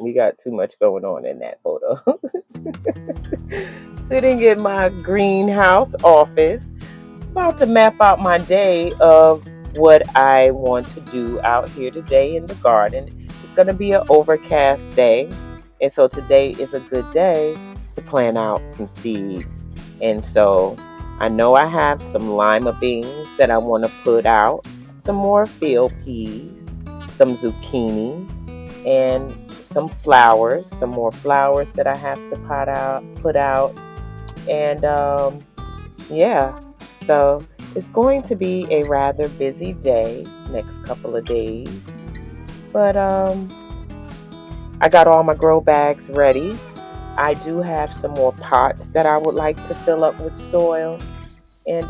We got too much going on in that photo. Sitting in my greenhouse office, about to map out my day of what I want to do out here today in the garden. It's going to be an overcast day, and so today is a good day to plant out some seeds. And so I know I have some lima beans that I want to put out, some more field peas, some zucchini, and some flowers, some more flowers that I have to put out, and yeah. So it's going to be a rather busy day, next couple of days. But I got all my grow bags ready. I do have some more pots that I would like to fill up with soil, and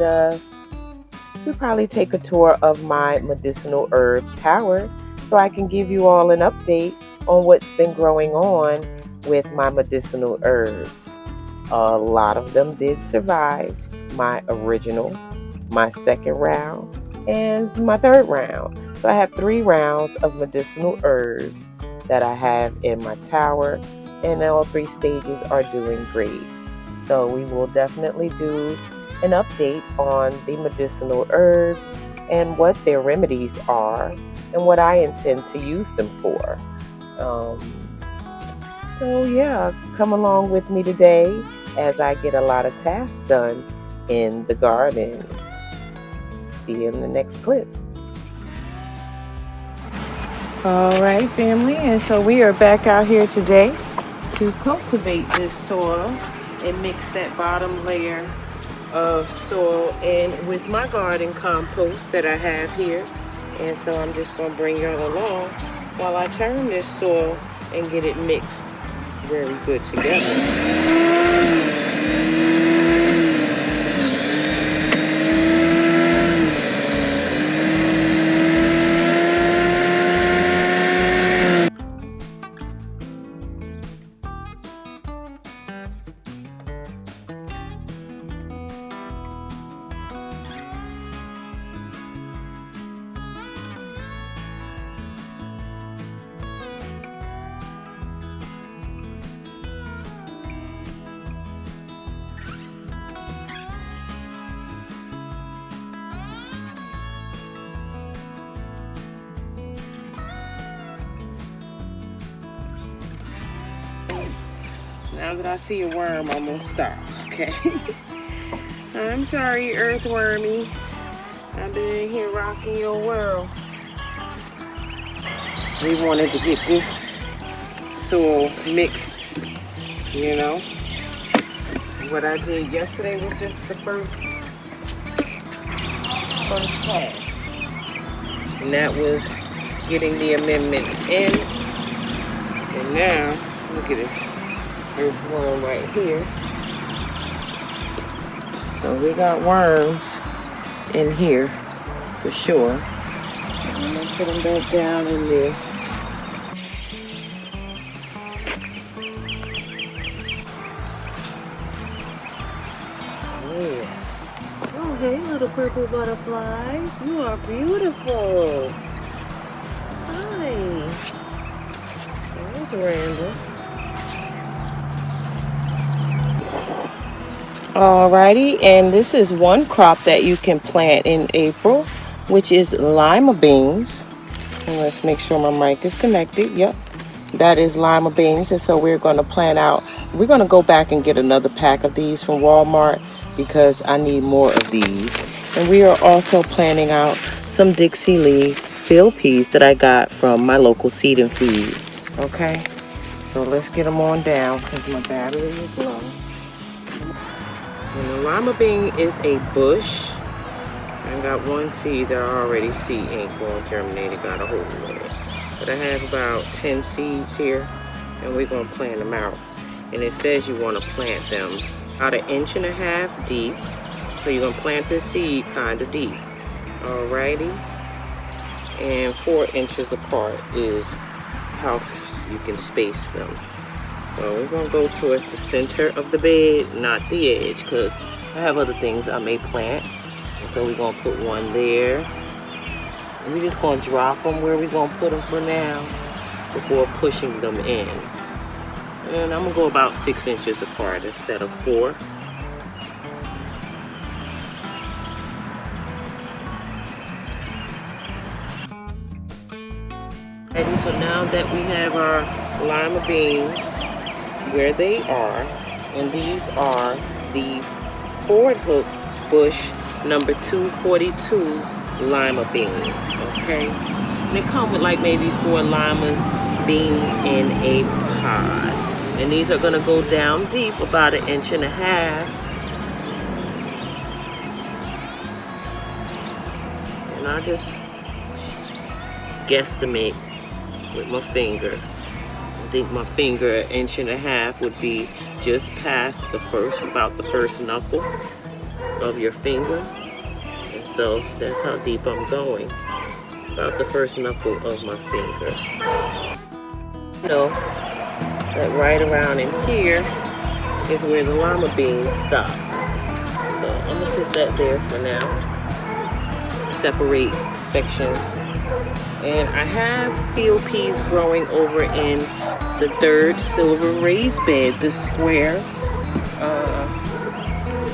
we'll probably take a tour of my medicinal herb tower so I can give you all an update on what's been growing on with my medicinal herbs. A lot of them did survive my original, my second round, and my third round. So I have 3 rounds of medicinal herbs that I have in my tower, and all 3 stages are doing great. So we will definitely do an update on the medicinal herbs and what their remedies are and what I intend to use them for. Um, so yeah, come along with me today as I get a lot of tasks done in the garden. See you in the next clip. All right, family, and so we are back out here today to cultivate this soil and mix that bottom layer of soil in with my garden compost that I have here. And so I'm just going to bring y'all along while I turn this soil and get it mixed very good together. Now that I see a worm, I'm gonna stop, okay? I'm sorry, earthwormy. I've been in here rocking your world. We wanted to get this soil mixed, you know. What I did yesterday was just the first pass. And that was getting the amendments in. And now, look at this. There's one right here. So we got worms in here for sure. I'm gonna put them back down in there. Yeah. Oh, hey, little purple butterflies. You are beautiful. Hi. There's Randall. Alrighty, and this is one crop that you can plant in April, which is lima beans. And let's make sure my mic is connected. Yep, that is lima beans. And so we're going to plant out. We're going to go back and get another pack of these from Walmart because I need more of these. And we are also planting out some Dixie leaf field peas that I got from my local seed and feed. Okay, so let's get them on down because my battery is low. And the lima bean is a bush. I got one seed that I already see ain't going to germinate. It got a hole in it. But I have about 10 seeds here, and we're going to plant them out. And it says you want to plant them about 1.5 inches deep. So you're going to plant the seed kind of deep. Alrighty. And 4 inches apart is how you can space them. So we're going to go towards the center of the bed, not the edge, because I have other things I may plant. And so we're going to put one there. And we're just going to drop them where we're going to put them for now. before pushing them in. And I'm gonna go about 6 inches apart instead of 4. And so now that we have our lima beans where they are, and these are the Ford Hook Bush number 242 lima beans, okay? And they come with like maybe 4 beans in a pod. And these are gonna go down deep, about 1.5 inches. And I just guesstimate with my finger. I think my finger 1.5 inches would be just past about the first knuckle of your finger. And so that's how deep I'm going. About the first knuckle of my finger. You know, that right around in here is where the lima beans stop. So I'm gonna sit that there for now. Separate sections. And I have field peas growing over in the 3rd silver raised bed, the square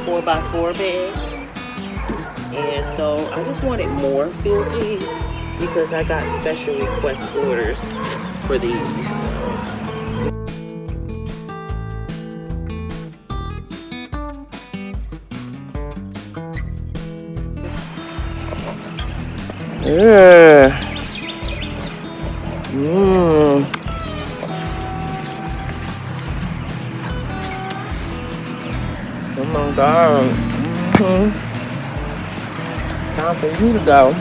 4x4 bed. And so I just wanted more field peas because I got special request orders for these. Oh my God. Time for you to go.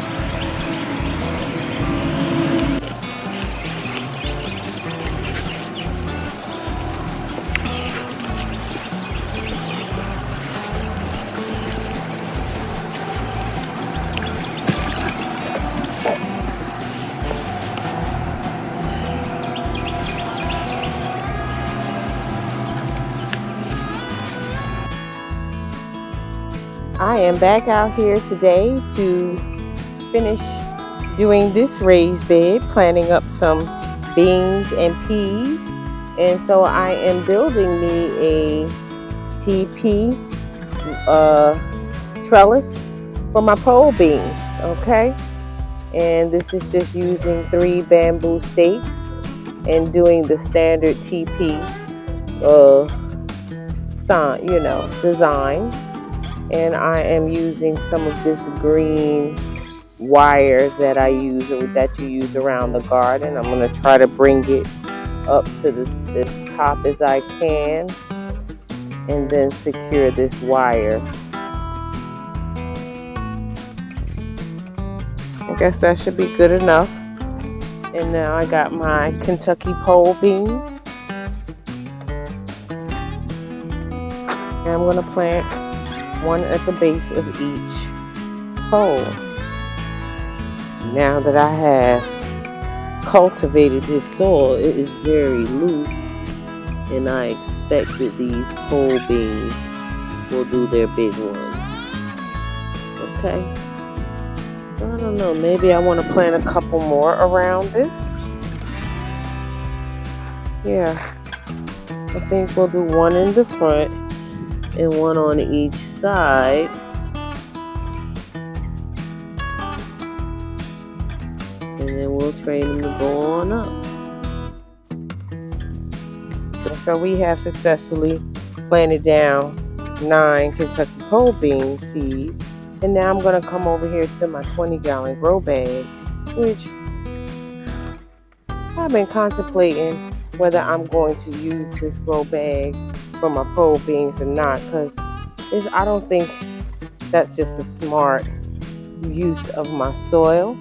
I am back out here today to finish doing this raised bed, planting up some beans and peas. And so I am building me a TP trellis for my pole beans, okay? And this is just using 3 bamboo stakes and doing the standard TP design. And I am using some of this green wire that I use, that you use around the garden. I'm going to try to bring it up to the top as I can, and then secure this wire. I guess that should be good enough. And now I got my Kentucky pole beans. And I'm going to plant one at the base of each pole. Now that I have cultivated this soil, it is very loose, and I expect that these pole beans will do their big ones. Okay, so I don't know, maybe I want to plant a couple more around this. Yeah, I think we'll do one in the front and one on each side. And then we'll train them to go on up. So we have successfully planted down 9 Kentucky pole bean seeds. And now I'm going to come over here to my 20-gallon grow bag, which I've been contemplating whether I'm going to use this grow bag for my pole beans or not, because I don't think that's just a smart use of my soil.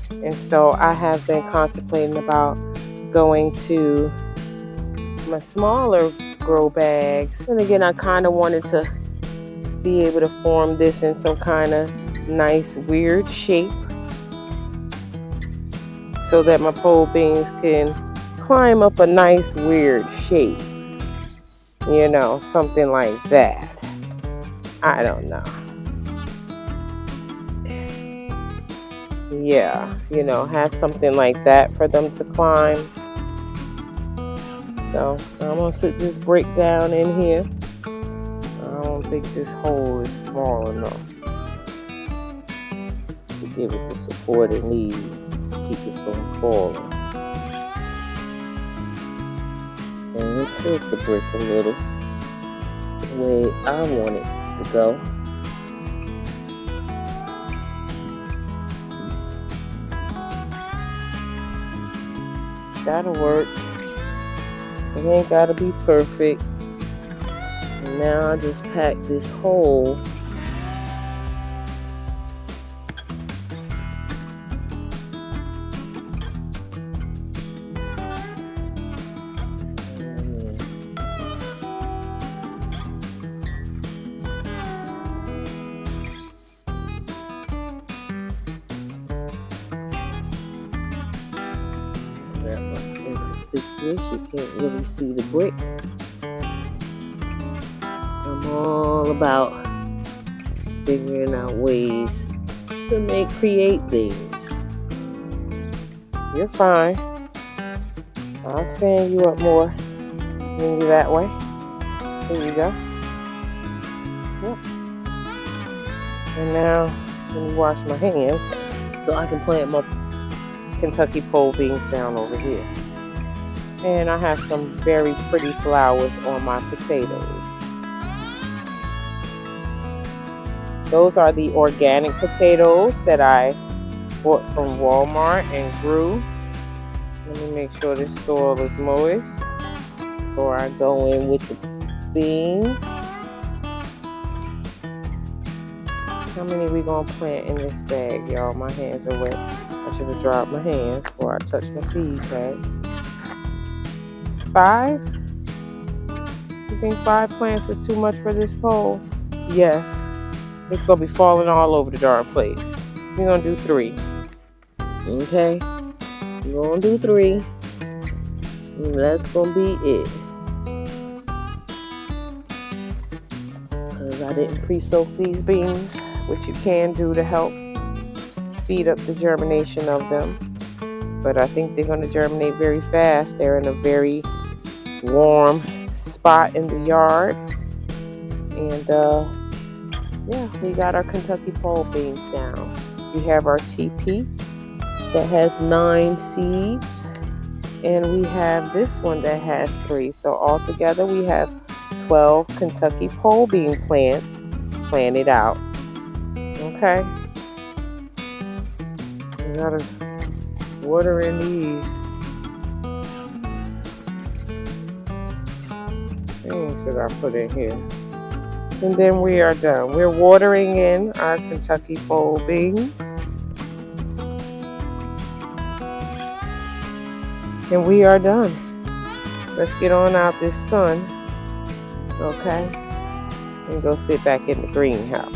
And so I have been contemplating about going to my smaller grow bags. And again, I kind of wanted to be able to form this in some kind of nice weird shape so that my pole beans can climb up a nice weird shape. You know, something like that. I don't know. yeah, have something like that for them to climb. So I'm gonna sit this brick down in here. I don't think this hole is small enough to give it the support it needs to keep it from falling. And tilt the brick a little the way I want it to go. That'll work. It ain't gotta be perfect. And now I just pack this hole. You can't really see the brick. I'm all about figuring out ways to create things. You're fine. I'll fan you up more. Bring you that way. There you go. Yep. And now let me wash my hands so I can plant my Kentucky pole beans down over here. And I have some very pretty flowers on my potatoes. Those are the organic potatoes that I bought from Walmart and grew. Let me make sure this soil is moist before I go in with the beans. How many we gonna plant in this bag, y'all? My hands are wet. I should have dropped my hands before I touch my seed bag. 5? You think 5 plants is too much for this pole? Yes. It's going to be falling all over the darn place. We're going to do 3. Okay? We're going to do 3. And that's going to be it. Because I didn't pre-soak these beans, which you can do to help speed up the germination of them. But I think they're going to germinate very fast. They're in a very warm spot in the yard. And yeah, we got our Kentucky pole beans down. We have our TP that has 9 seeds. And we have this one that has 3. So altogether we have 12 Kentucky pole bean plants planted out. Okay. We gotta water in these. What should I put in here? And then we are done. We're watering in our Kentucky pole beans. And we are done. Let's get on out this sun. Okay? And go sit back in the greenhouse.